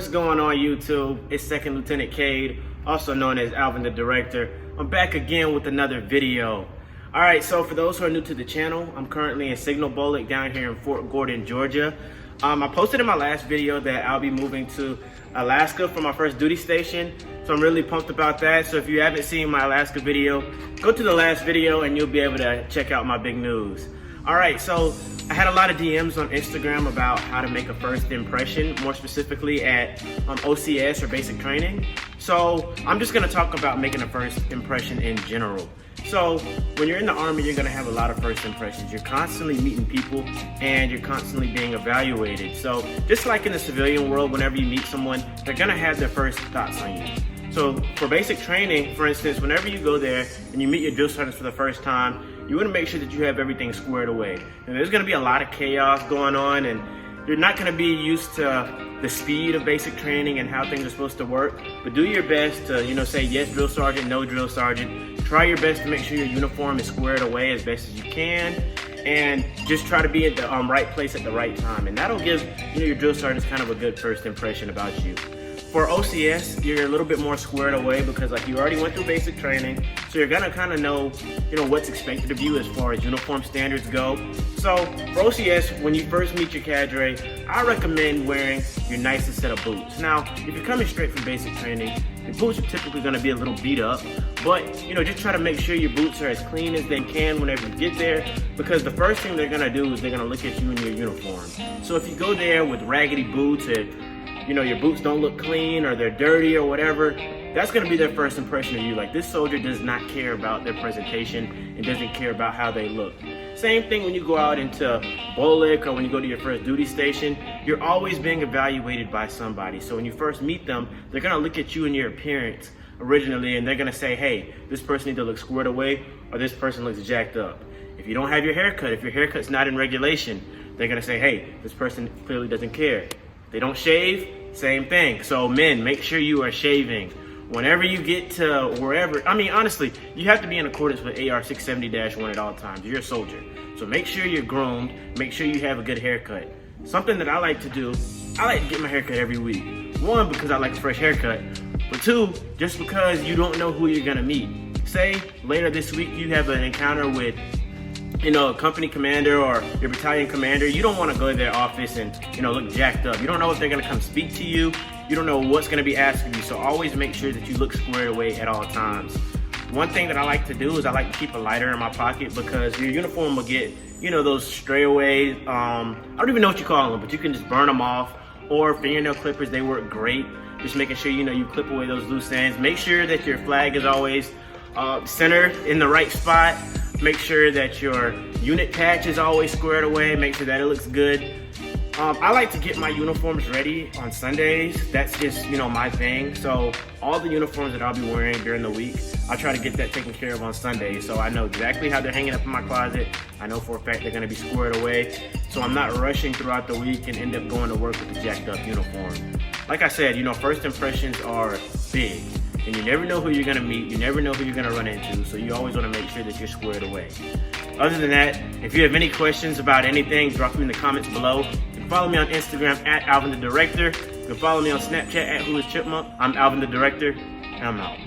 What's going on YouTube? It's Second Lieutenant Cade, also known as Alvin the Director. I'm back again with another video. Alright, so for those who are new to the channel, I'm currently in Signal Bowling down here in Fort Gordon, Georgia. I posted in my last video that I'll be moving to Alaska for my first duty station. So I'm really pumped about that. So if you haven't seen my Alaska video, go to the last video and you'll be able to check out my big news. Alright, so I had a lot of DMs on Instagram about how to make a first impression, more specifically at OCS or basic training. So I'm just going to talk about making a first impression in general. So when you're in the Army, you're going to have a lot of first impressions. You're constantly meeting people and you're constantly being evaluated. So just like in the civilian world, whenever you meet someone, they're going to have their first thoughts on you. So for basic training, for instance, whenever you go there and you meet your drill sergeants for the first time, you want to make sure that you have everything squared away. And there's going to be a lot of chaos going on, and you're not going to be used to the speed of basic training and how things are supposed to work. But do your best to, say yes, drill sergeant, no, drill sergeant. Try your best to make sure your uniform is squared away as best as you can, and just try to be at the right place at the right time. And that'll give your drill sergeants kind of a good first impression about you. For OCS, you're a little bit more squared away because you already went through basic training, so you're gonna kind of know, what's expected of you as far as uniform standards go. So for OCS, when you first meet your cadre, I recommend wearing your nicest set of boots. Now, if you're coming straight from basic training, your boots are typically gonna be a little beat up, but just try to make sure your boots are as clean as they can whenever you get there, because the first thing they're gonna do is they're gonna look at you in your uniform. So if you go there with raggedy boots or your boots don't look clean or they're dirty or whatever, that's going to be their first impression of you. Like, this soldier does not care about their presentation and doesn't care about how they look. Same thing when you go out into BOLIC or when you go to your first duty station, you're always being evaluated by somebody. So when you first meet them, they're going to look at you and your appearance originally, and they're going to say, hey, this person either looks squared away or this person looks jacked up. If you don't have your haircut, if your haircut's not in regulation, they're going to say, hey, this person clearly doesn't care. They don't shave, same thing. So men, make sure you are shaving. Whenever you get to wherever, honestly, you have to be in accordance with AR 670-1 at all times. You're a soldier. So make sure you're groomed, make sure you have a good haircut. Something that I like to do, I like to get my haircut every week. One, because I like a fresh haircut, but two, just because you don't know who you're gonna meet. Say later this week you have an encounter with a company commander or your battalion commander. You don't want to go to their office and, look jacked up. You don't know if they're going to come speak to you. You don't know what's going to be asked of you. So always make sure that you look squared away at all times. One thing that I like to do is I like to keep a lighter in my pocket, because your uniform will get, those strayaways. I don't even know what you call them, but you can just burn them off. Or fingernail clippers, they work great. Just making sure, you clip away those loose ends. Make sure that your flag is always centered in the right spot. Make sure that your unit patch is always squared away. Make sure that it looks good. I like to get my uniforms ready on Sundays. That's just, my thing. So all the uniforms that I'll be wearing during the week, I try to get that taken care of on Sundays. So I know exactly how they're hanging up in my closet. I know for a fact they're gonna be squared away. So I'm not rushing throughout the week and end up going to work with a jacked up uniform. Like I said, first impressions are big. And you never know who you're gonna meet, you never know who you're gonna run into, so you always wanna make sure that you're squared away. Other than that, if you have any questions about anything, drop them in the comments below. You can follow me on Instagram at AlvinTheDirector. You can follow me on Snapchat at WhoIsChipmunk. I'm Alvin the Director, and I'm out.